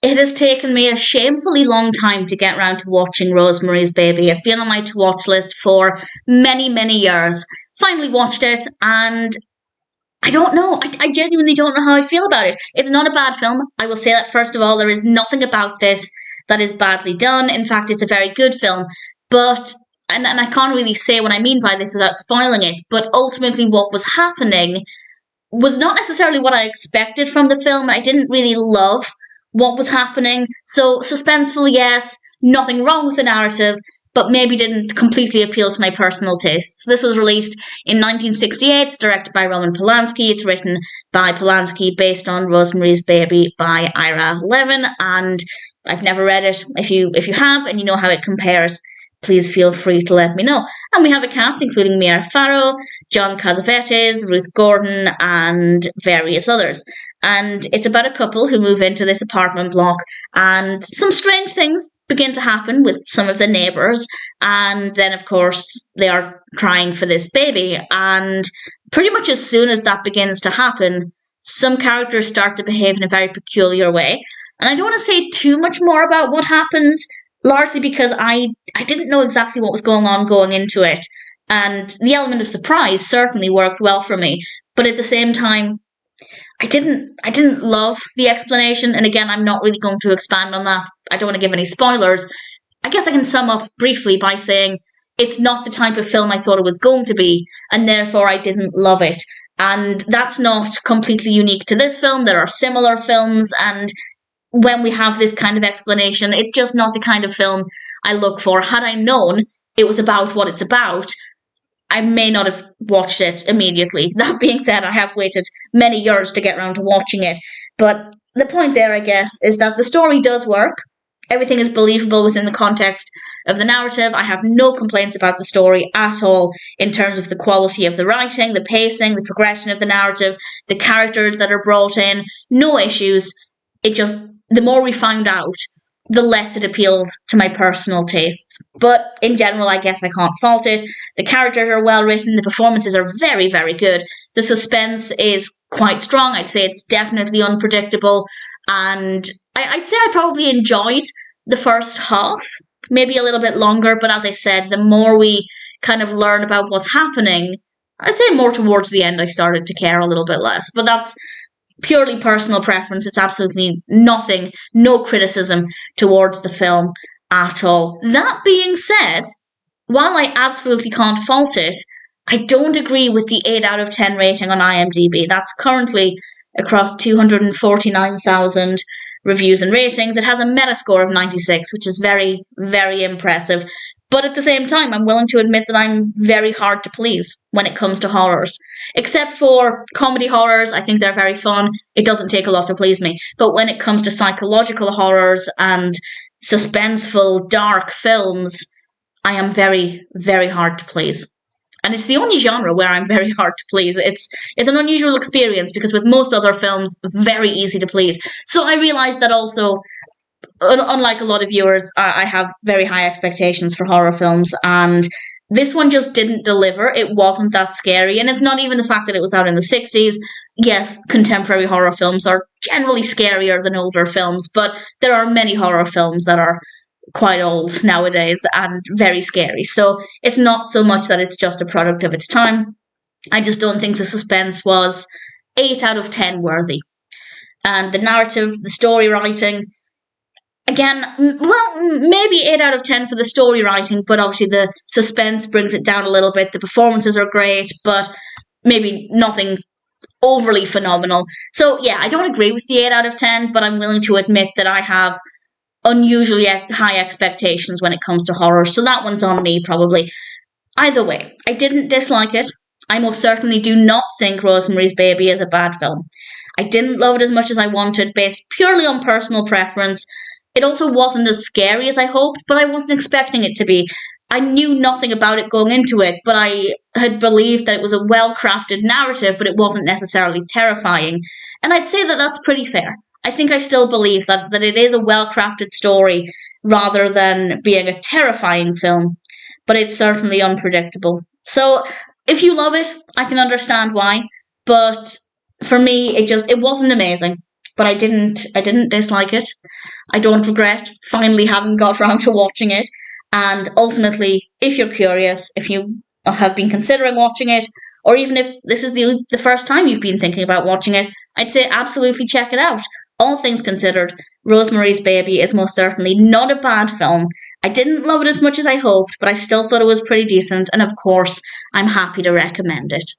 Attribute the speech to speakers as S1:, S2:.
S1: it has taken me a shamefully long time to get around to watching Rosemary's Baby. It's been on my to-watch list for many, many years. Finally watched it, and I don't know. I genuinely don't know how I feel about it. It's not a bad film. I will say that first of all. There is nothing about this that is badly done. In fact, it's a very good film. But, and I can't really say what I mean by this without spoiling it, but ultimately what was happening was not necessarily what I expected from the film. I didn't really love what was happening. So suspenseful, yes, nothing wrong with the narrative, but maybe didn't completely appeal to my personal tastes. This was released in 1968. It's directed by Roman Polanski. It's written by Polanski, based on Rosemary's Baby by Ira Levin, and I've never read it. If you have and you know how it compares, please feel free to let me know. And we have a cast including Farrow, John Cassavetes, Ruth Gordon, and various others. And it's about a couple who move into this apartment block, and some strange things begin to happen with some of the neighbours. And then, of course, they are crying for this baby. And pretty much as soon as that begins to happen, some characters start to behave in a very peculiar way. And I don't want to say too much more about what happens, largely because I didn't know exactly what was going on going into it. And the element of surprise certainly worked well for me. But at the same time, I didn't love the explanation. And again, I'm not really going to expand on that. I don't want to give any spoilers. I guess I can sum up briefly by saying it's not the type of film I thought it was going to be, and therefore I didn't love it. And that's not completely unique to this film. There are similar films, and when we have this kind of explanation, it's just not the kind of film I look for. Had I known it was about what it's about, I may not have watched it immediately. That being said, I have waited many years to get around to watching it. But the point there, I guess, is that the story does work. Everything is believable within the context of the narrative. I have no complaints about the story at all in terms of the quality of the writing, the pacing, the progression of the narrative, the characters that are brought in. No issues. It just, the more we found out, the less it appealed to my personal tastes. But in general, I guess I can't fault it. The characters are well written. The performances are very, very good. The suspense is quite strong. I'd say it's definitely unpredictable. And I'd say I probably enjoyed the first half, maybe a little bit longer. But as I said, the more we kind of learn about what's happening, I'd say more towards the end I started to care a little bit less. But that's purely personal preference. It's absolutely nothing, no criticism towards the film at all. That being said, while I absolutely can't fault it, I don't agree with the 8 out of 10 rating on IMDb. That's currently across 249,000 reviews and ratings. It has a Metascore of 96, which is very, very impressive. But at the same time, I'm willing to admit that I'm very hard to please when it comes to horrors. Except for comedy horrors, I think they're very fun. It doesn't take a lot to please me. But when it comes to psychological horrors and suspenseful, dark films, I am very, very hard to please. And it's the only genre where I'm very hard to please. It's an unusual experience because with most other films, very easy to please. So I realised that also, unlike a lot of viewers, I have very high expectations for horror films, and this one just didn't deliver. It wasn't that scary, and it's not even the fact that it was out in the 60s. Yes, contemporary horror films are generally scarier than older films, but there are many horror films that are quite old nowadays and very scary. So it's not so much that it's just a product of its time. I just don't think the suspense was 8 out of 10 worthy. And the narrative, the story writing, again, well, maybe 8 out of 10 for the story writing, but obviously the suspense brings it down a little bit. The performances are great, but maybe nothing overly phenomenal. So yeah, I don't agree with the 8 out of 10, but I'm willing to admit that I have unusually high expectations when it comes to horror. So that one's on me, probably. Either way, I didn't dislike it. I most certainly do not think Rosemary's Baby is a bad film. I didn't love it as much as I wanted, based purely on personal preference. It also wasn't as scary as I hoped, but I wasn't expecting it to be. I knew nothing about it going into it, but I had believed that it was a well-crafted narrative, but it wasn't necessarily terrifying. And I'd say that that's pretty fair. I think I still believe that it is a well-crafted story rather than being a terrifying film, but it's certainly unpredictable. So if you love it, I can understand why, but for me, it wasn't amazing. but I didn't dislike it. I don't regret finally having got around to watching it. And ultimately, if you're curious, if you have been considering watching it, or even if this is the first time you've been thinking about watching it, I'd say absolutely check it out. All things considered, Rosemary's Baby is most certainly not a bad film. I didn't love it as much as I hoped, but I still thought it was pretty decent, and of course, I'm happy to recommend it.